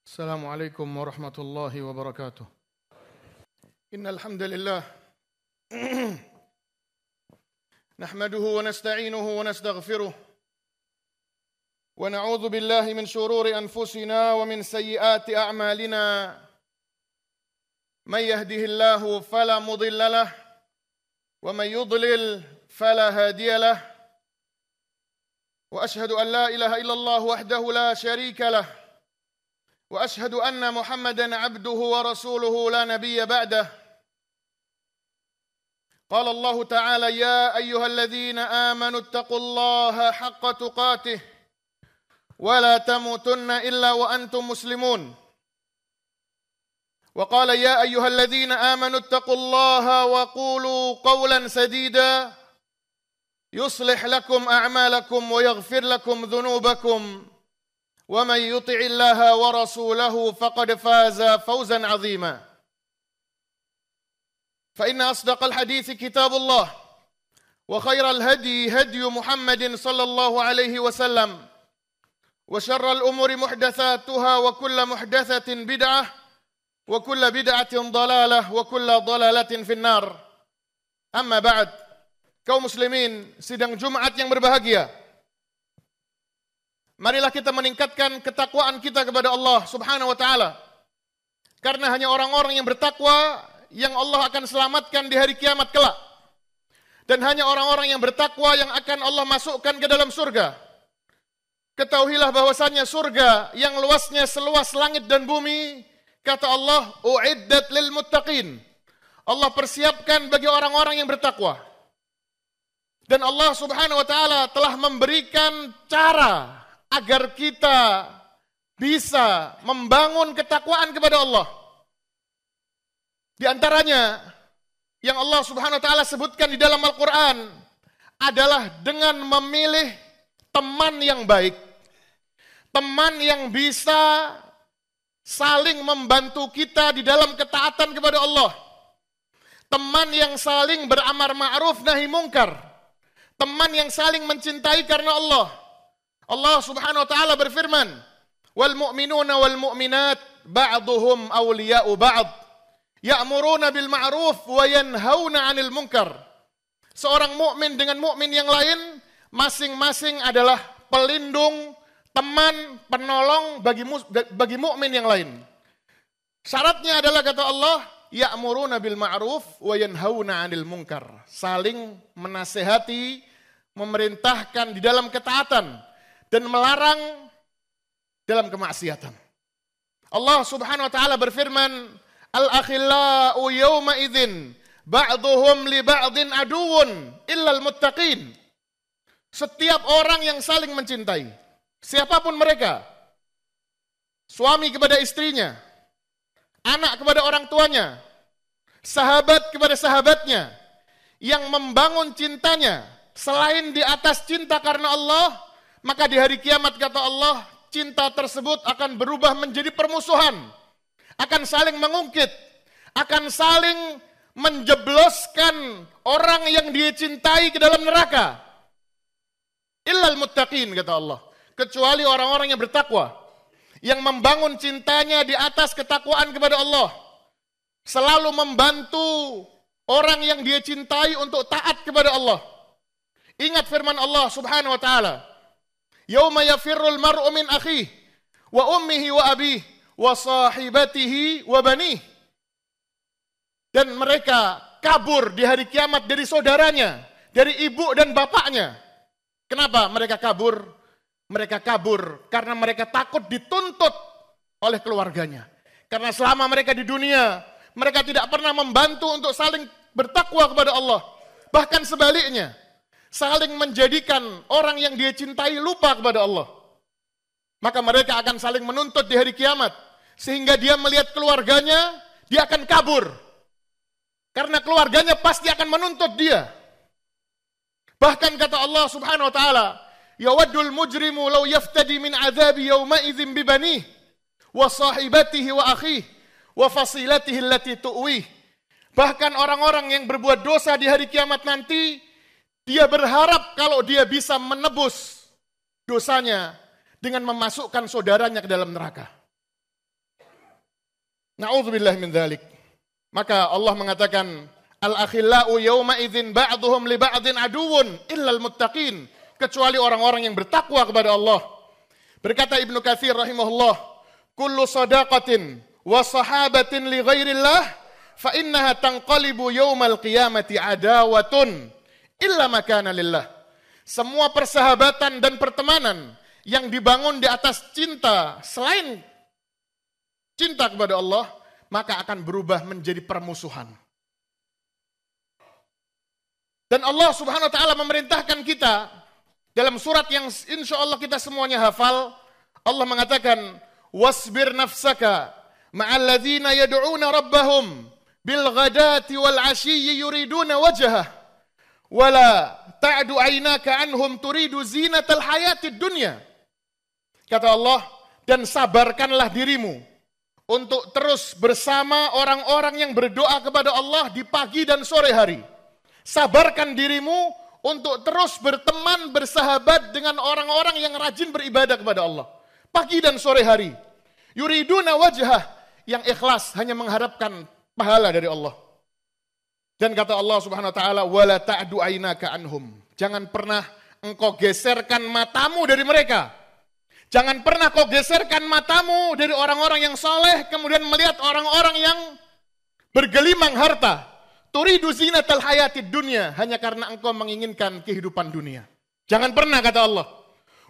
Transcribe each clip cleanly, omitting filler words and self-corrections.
Assalamualaikum warahmatullahi wabarakatuh. Innal hamdalillah nahmaduhu wa nasta'inuhu wa nastaghfiruh wa na'udzu billahi min shururi anfusina wa min sayyiati a'malina. May yahdihillahu fala mudilla lahu wa may yudlil fala hadiya lahu. Wa ashhadu an la ilaha illallah wahdahu la syarika lahu. وأشهد أن محمدًا عبده ورسوله لا نبي بعده. قال الله تعالى: يا أيها الذين آمنوا اتقوا الله حق تقاته ولا تموتن إلا وأنتم مسلمون. وقال: يا أيها الذين آمنوا اتقوا الله وقولوا قولا سديدا يصلح لكم أعمالكم ويغفر لكم ذنوبكم ومن يطع الله ورسوله فقد فاز فوزا عظيما. فإن أصدق الحديث كتاب الله وخير الهدي هدي محمد صلى الله عليه وسلم وشر الأمور محدثاتها وكل محدثة بدعة وكل بدعة ضلالة وكل ضلالة في النار. أما بعد, kaum muslimin sidang Jumat yang berbahagia, marilah kita meningkatkan ketakwaan kita kepada Allah Subhanahu wa taala. Karena hanya orang-orang yang bertakwa yang Allah akan selamatkan di hari kiamat kelak. Dan hanya orang-orang yang bertakwa yang akan Allah masukkan ke dalam surga. Ketahuilah bahwasannya surga yang luasnya seluas langit dan bumi, kata Allah, uiddat lil muttaqin. Allah persiapkan bagi orang-orang yang bertakwa. Dan Allah Subhanahu wa taala telah memberikan cara agar kita bisa membangun ketakwaan kepada Allah. Di antaranya yang Allah Subhanahu wa taala sebutkan di dalam Al-Qur'an adalah dengan memilih teman yang baik. Teman yang bisa saling membantu kita di dalam ketaatan kepada Allah. Teman yang saling beramar ma'ruf nahi mungkar. Teman yang saling mencintai karena Allah. Allah Subhanahu wa taala berfirman, "Wal mu'minuna wal mu'minat ba'dhuhum awliya'u ba'd, ya'muruna bil ma'ruf wa yanhauna 'anil munkar." Seorang mukmin dengan mukmin yang lain masing-masing adalah pelindung, teman, penolong bagi mukmin yang lain. Syaratnya adalah, kata Allah, ya'muruna bil ma'ruf wa yanhauna 'anil munkar. Saling menasehati, memerintahkan di dalam ketaatan dan melarang dalam kemaksiatan. Allah Subhanahu wa taala berfirman, "Al-akhillau yawma idzin ba'dhuhum li ba'din aduwwun illal muttaqin." Setiap orang yang saling mencintai, siapapun mereka, suami kepada istrinya, anak kepada orang tuanya, sahabat kepada sahabatnya, yang membangun cintanya selain di atas cinta karena Allah, maka di hari kiamat, kata Allah, cinta tersebut akan berubah menjadi permusuhan. Akan saling mengungkit. Akan saling menjebloskan orang yang dia cintai ke dalam neraka. Illal muttaqin, kata Allah. Kecuali orang-orang yang bertakwa. Yang membangun cintanya di atas ketakwaan kepada Allah. Selalu membantu orang yang dia cintai untuk taat kepada Allah. Ingat firman Allah Subhanahu wa taala. Yauma yafirrul mar'u min akhihi wa ummihi wa abihi wa sahibatihi wa banihi. Dan mereka kabur di hari kiamat dari saudaranya, dari ibu dan bapaknya. Kenapa mereka kabur? Mereka kabur karena mereka takut dituntut oleh keluarganya. Karena selama mereka di dunia, mereka tidak pernah membantu untuk saling bertakwa kepada Allah. Bahkan sebaliknya, saling menjadikan orang yang dia cintai lupa kepada Allah. Maka mereka akan saling menuntut di hari kiamat. Sehingga dia melihat keluarganya, dia akan kabur. Karena keluarganya pasti akan menuntut dia. Bahkan kata Allah Subhanahu wa taala, "Yawaddul mujrimu law yaftadi min adzabi yawma idzin bi banihi wa sahibatihi wa akhihi wa fasilatihi allati tu'wih." Bahkan orang-orang yang berbuat dosa di hari kiamat nanti, dia berharap kalau dia bisa menebus dosanya dengan memasukkan saudaranya ke dalam neraka. Na'udzubillah min dzalik. Maka Allah mengatakan, al-akhillau yawma idzin ba'duhum li ba'din aduwwun illal muttaqin, kecuali orang-orang yang bertakwa kepada Allah. Berkata Ibnu Katsir rahimahullah, kullu shadaqatin wa sahabatin li ghairillah fa innaha tanqalibu yaumal qiyamati adawatun illa ma kana lillah. Semua persahabatan dan pertemanan yang dibangun di atas cinta selain cinta kepada Allah, maka akan berubah menjadi permusuhan. Dan Allah Subhanahu wa taala memerintahkan kita dalam surat yang insya Allah kita semuanya hafal. Allah mengatakan, wasbir nafsaka ma'al ladzina yad'una rabbahum bil ghadati wal 'ashiyyi yuriduna wajhah wala ta'du 'ainaka anhum turidu zinatal hayatid dunya. Kata Allah, dan sabarkanlah dirimu untuk terus bersama orang-orang yang berdoa kepada Allah di pagi dan sore hari. Sabarkan dirimu untuk terus berteman, bersahabat dengan orang-orang yang rajin beribadah kepada Allah pagi dan sore hari. Yuriduna wajhah, yang ikhlas hanya mengharapkan pahala dari Allah. Dan kata Allah Subhanahu wa taala, wala ta'du ainaka anhum. Jangan pernah engkau geserkan matamu dari mereka. Jangan pernah kau geserkan matamu dari orang-orang yang saleh kemudian melihat orang-orang yang bergelimang harta. Turidu zinatal hayatid dunya, hanya karena engkau menginginkan kehidupan dunia. Jangan pernah, kata Allah.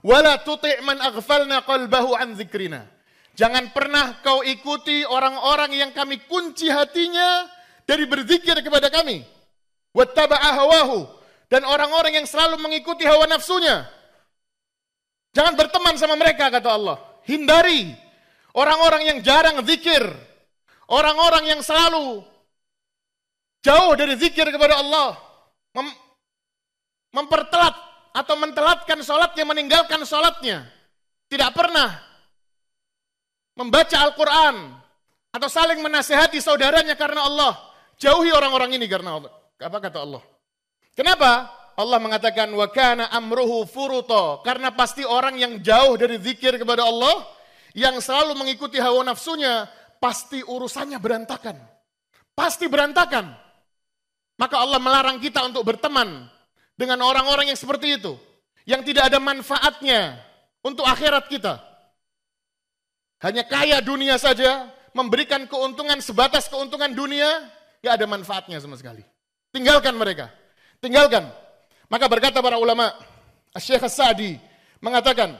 Wala tuti' man aghfalna qalbahu an dzikrina. Jangan pernah kau ikuti orang-orang yang kami kunci hatinya dari berzikir kepada kami. Wattaba'a hawahu, dan orang-orang yang selalu mengikuti hawa nafsunya. Jangan berteman sama mereka, kata Allah. Hindari orang-orang yang jarang zikir, orang-orang yang selalu jauh dari zikir kepada Allah, mempertelat atau mentelatkan sholatnya, meninggalkan sholatnya, tidak pernah membaca Al-Quran, atau saling menasihati saudaranya karena Allah. Jauhi orang-orang ini karena Allah. Apa kata Allah? Kenapa? Allah mengatakan, wa kana amruhu furuta, karena pasti orang yang jauh dari zikir kepada Allah, yang selalu mengikuti hawa nafsunya, pasti urusannya berantakan. Pasti berantakan. Maka Allah melarang kita untuk berteman dengan orang-orang yang seperti itu, yang tidak ada manfaatnya untuk akhirat kita. Hanya kaya dunia saja, memberikan keuntungan sebatas keuntungan dunia, gak ada manfaatnya sama sekali. Tinggalkan mereka. Tinggalkan. Maka berkata para ulama, Asy-Syaikh As-Sa'di mengatakan,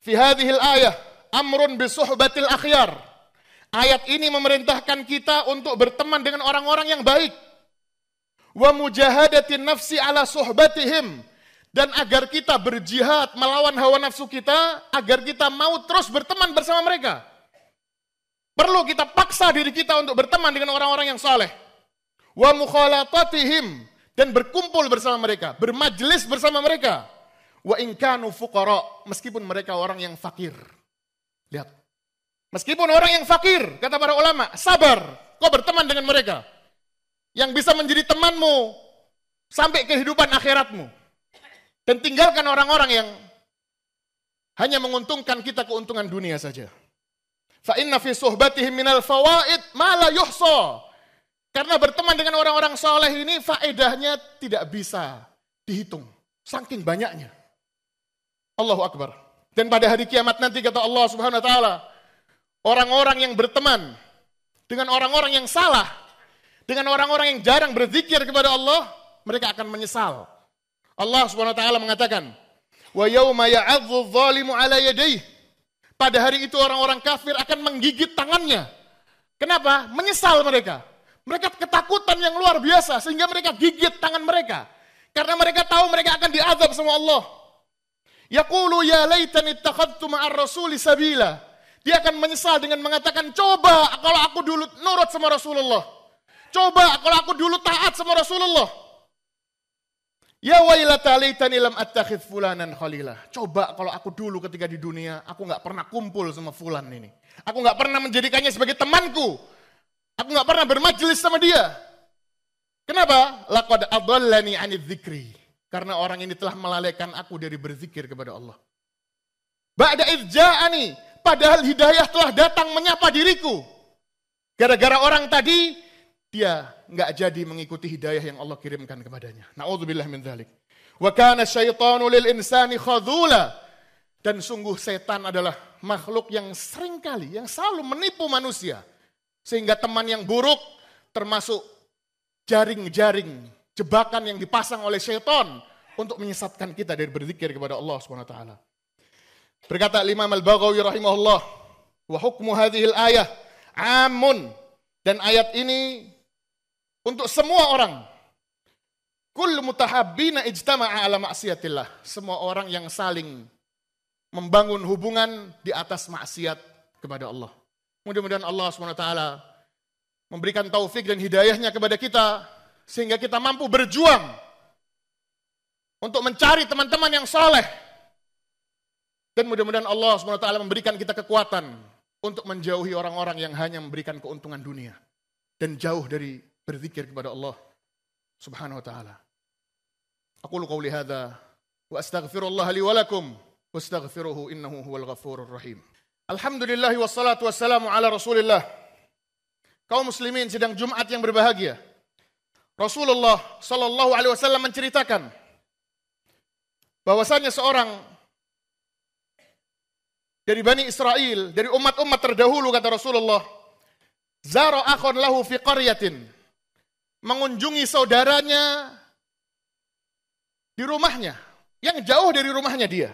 fi hadhil ayah amrun bisuhbatil akhyar. Ayat ini memerintahkan kita untuk berteman dengan orang-orang yang baik. Wa mujahadatin nafsi ala suhbatihim, dan agar kita berjihad melawan hawa nafsu kita, agar kita mau terus berteman bersama mereka. Perlu kita paksa diri kita untuk berteman dengan orang-orang yang saleh. Wa mukhalatatihim, dan berkumpul bersama mereka, bermajlis bersama mereka. Wa in kanu fuqara, meskipun mereka orang yang fakir. Lihat. Meskipun orang yang fakir, kata para ulama, sabar, kau berteman dengan mereka. Yang bisa menjadi temanmu sampai kehidupan akhiratmu. Dan tinggalkan orang-orang yang hanya menguntungkan kita keuntungan dunia saja. Fa inna fi suhbatihim minal fawaid ma la yuhsa. Karena berteman dengan orang-orang saleh ini faedahnya tidak bisa dihitung. Saking banyaknya. Allahu Akbar. Dan pada hari kiamat nanti kata Allah Subhanahu wa taala, orang-orang yang berteman dengan orang-orang yang salah, dengan orang-orang yang jarang berzikir kepada Allah, mereka akan menyesal. Allah Subhanahu wa taala mengatakan, "Wa yauma ya'adzu adh-dhalimu 'ala yadayhi." Pada hari itu orang-orang kafir akan menggigit tangannya. Kenapa? Menyesal mereka. Mereka ketakutan yang luar biasa sehingga mereka gigit tangan mereka. Karena mereka tahu mereka akan diazab sama Allah. Yaqulu ya laitani ittakhadtu ma'ar rasuli sabila. Dia akan menyesal dengan mengatakan, coba kalau aku dulu nurut sama Rasulullah. Coba kalau aku dulu taat sama Rasulullah. Ya wailata laitani lam attakhidh fulanan khalila. Coba kalau aku dulu ketika di dunia, aku gak pernah kumpul sama fulan ini. Aku gak pernah menjadikannya sebagai temanku. Aku gak pernah bermajlis sama dia. Kenapa? Laqad adallani 'anidz dzikri. Karena orang ini telah melalaikan aku dari berzikir kepada Allah. Ba'da idz ja'ani, padahal hidayah telah datang menyapa diriku. Gara-gara orang tadi, dia nggak jadi mengikuti hidayah yang Allah kirimkan kepadanya. Na'udzubillah min dzalik. Wa kana syaitanu lil insani khadzula. Dan sungguh setan adalah makhluk yang seringkali, yang selalu menipu manusia. Sehingga teman yang buruk termasuk jaring-jaring, jebakan yang dipasang oleh syaitan untuk menyesatkan kita dari berzikir kepada Allah SWT. Berkata Imam Al-Baghawi rahimahullah, wa hukmu hadhil ayah amun. Dan ayat ini untuk semua orang. Kullu mutahabbina ijtama'a ala ma'siyatillah. Semua orang yang saling membangun hubungan di atas maksiat kepada Allah. Mudah-mudahan Allah SWT memberikan taufik dan hidayahnya kepada kita, sehingga kita mampu berjuang untuk mencari teman-teman yang saleh. Dan mudah-mudahan Allah SWT memberikan kita kekuatan untuk menjauhi orang-orang yang hanya memberikan keuntungan dunia. Dan jauh dari berzikir kepada Allah Subhanahu wa ta'ala. Aqulu qawli hadha wa astaghfirullah li wa lakum. Wastaghfiruhu innahu huwal ghafurur rahim. Alhamdulillah wassalatu wassalamu ala Rasulillah. Kaum muslimin sidang Jumat yang berbahagia. Rasulullah sallallahu alaihi wasallam menceritakan bahwasanya seorang dari Bani Israel, dari umat-umat terdahulu, kata Rasulullah, zara akhon lahu fi qaryatin, mengunjungi saudaranya di rumahnya, yang jauh dari rumahnya dia.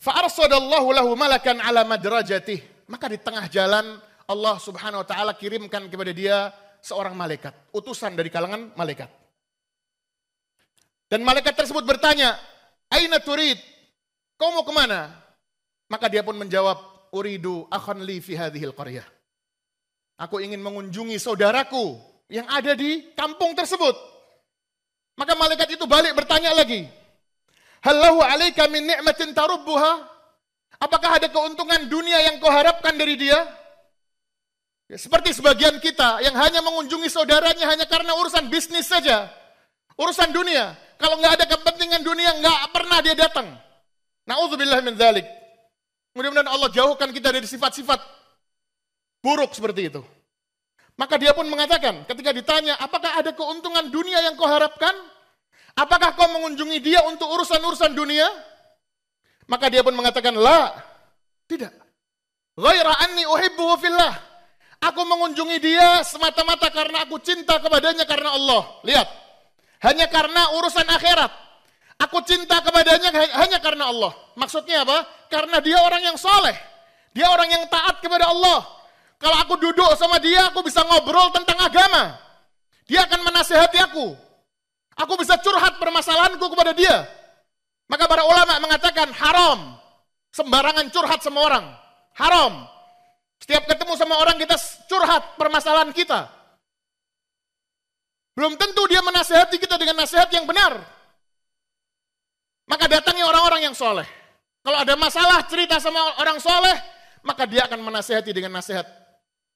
Fa'arsadallahu lahu malakan ala madrajatih. Maka di tengah jalan Allah Subhanahu wa ta'ala kirimkan kepada dia seorang malaikat, utusan dari kalangan malaikat. Dan malaikat tersebut bertanya, "Aina turid?" Kau mau kemana? Maka dia pun menjawab, "Uridu akhan li fi hadhil qaryah." Aku ingin mengunjungi saudaraku yang ada di kampung tersebut. Maka malaikat itu balik bertanya lagi, "Hal lahu 'alaika min ni'matin tarubbuha?" Apakah ada keuntungan dunia yang kau harapkan dari dia? Ya, seperti sebagian kita yang hanya mengunjungi saudaranya hanya karena urusan bisnis saja. Urusan dunia. Kalau nggak ada kepentingan dunia, nggak pernah dia datang. Na'udzubillah min dzalik. Mudah-mudahan Allah jauhkan kita dari sifat-sifat buruk seperti itu. Maka dia pun mengatakan, ketika ditanya, apakah ada keuntungan dunia yang kau harapkan? Apakah kau mengunjungi dia untuk urusan-urusan dunia? Maka dia pun mengatakan, la, tidak. Ghaira anni uhibbuhu fillah. Aku mengunjungi dia semata-mata karena aku cinta kepadanya karena Allah. Lihat, hanya karena urusan akhirat. Aku cinta kepadanya hanya karena Allah. Maksudnya apa? Karena dia orang yang soleh. Dia orang yang taat kepada Allah. Kalau aku duduk sama dia, aku bisa ngobrol tentang agama. Dia akan menasihati aku. Aku bisa curhat permasalahanku kepada dia. Maka para ulama mengatakan haram. Sembarangan curhat sama orang. Haram. Setiap ketemu sama orang kita curhat permasalahan kita. Belum tentu dia menasihati kita dengan nasihat yang benar. Maka datangi orang-orang yang soleh. Kalau ada masalah cerita sama orang soleh, maka dia akan menasihati dengan nasihat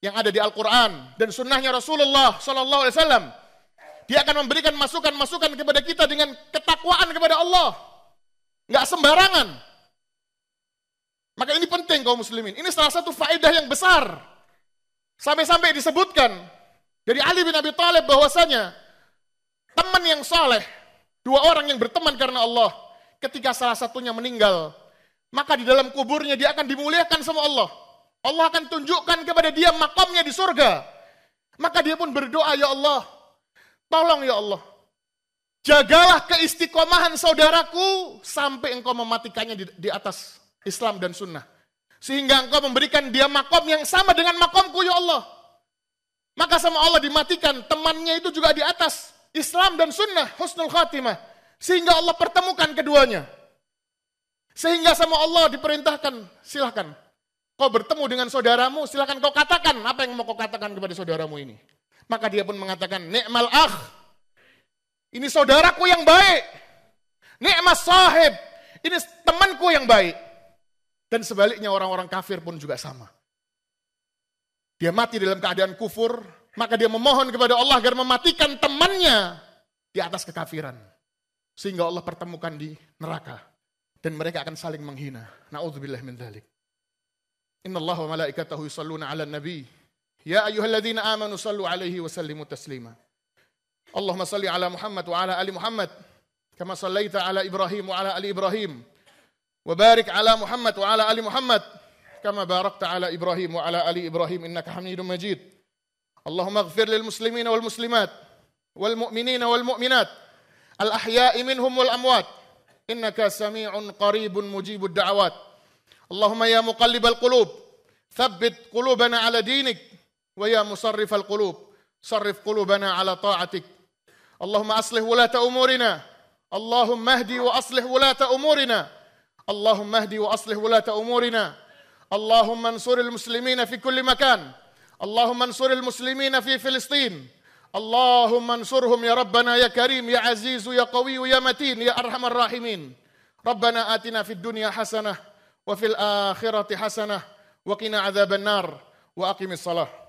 yang ada di Al-Quran dan sunnahnya Rasulullah SAW. Dia akan memberikan masukan-masukan kepada kita dengan ketakwaan kepada Allah. Nggak sembarangan. Maka ini penting kaum muslimin. Ini salah satu faedah yang besar. Sampai-sampai disebutkan dari Ali bin Abi Thalib bahwasanya teman yang saleh, dua orang yang berteman karena Allah, ketika salah satunya meninggal, maka di dalam kuburnya dia akan dimuliakan sama Allah. Allah akan tunjukkan kepada dia makamnya di surga. Maka dia pun berdoa, ya Allah, tolong ya Allah, jagalah keistiqomahan saudaraku sampai engkau mematikannya di atas Islam dan sunnah. Sehingga engkau memberikan dia makom yang sama dengan makomku ya Allah. Maka sama Allah dimatikan, temannya itu juga di atas Islam dan sunnah, husnul khatimah. Sehingga Allah pertemukan keduanya. Sehingga sama Allah diperintahkan, silahkan. Kau bertemu dengan saudaramu, silahkan kau katakan apa yang mau kau katakan kepada saudaramu ini. Maka dia pun mengatakan, ni'mal akh. Ini saudaraku yang baik. Ni'mas sahib. Ini temanku yang baik. Dan sebaliknya orang-orang kafir pun juga sama. Dia mati dalam keadaan kufur, maka dia memohon kepada Allah agar mematikan temannya di atas kekafiran. Sehingga Allah pertemukan di neraka. Dan mereka akan saling menghina. Na'udzubillah min dzalik. Innallaha wa malaikatahu yusalluna 'alan nabi يا أيها الذين آمنوا صلوا عليه وسلموا تسليما اللهم صل على محمد وعلى آل محمد كما صليت على إبراهيم وعلى آل إبراهيم وبارك على محمد وعلى آل محمد كما باركت على إبراهيم وعلى آل إبراهيم إنك حميد مجيد اللهم اغفر للمسلمين والمسلمات والمؤمنين والمؤمنات الأحياء منهم والأموات إنك سميع قريب مجيب الدعوات اللهم يا مقلب القلوب ثبت قلوبنا على دينك ويا مصرف القلوب صرف قلوبنا على طاعتك اللهم أصلح ولاة أمورنا اللهم اهدي وأصلح ولاة أمورنا اللهم اهدي وأصلح ولاة أمورنا اللهم انصر المسلمين في كل مكان اللهم انصر المسلمين في فلسطين اللهم انصرهم يا ربنا يا كريم يا عزيز يا قوي يا متين يا أرحم الراحمين ربنا آتنا في الدنيا حسنة وفي الآخرة حسنة وقنا عذاب النار وأقم الصلاة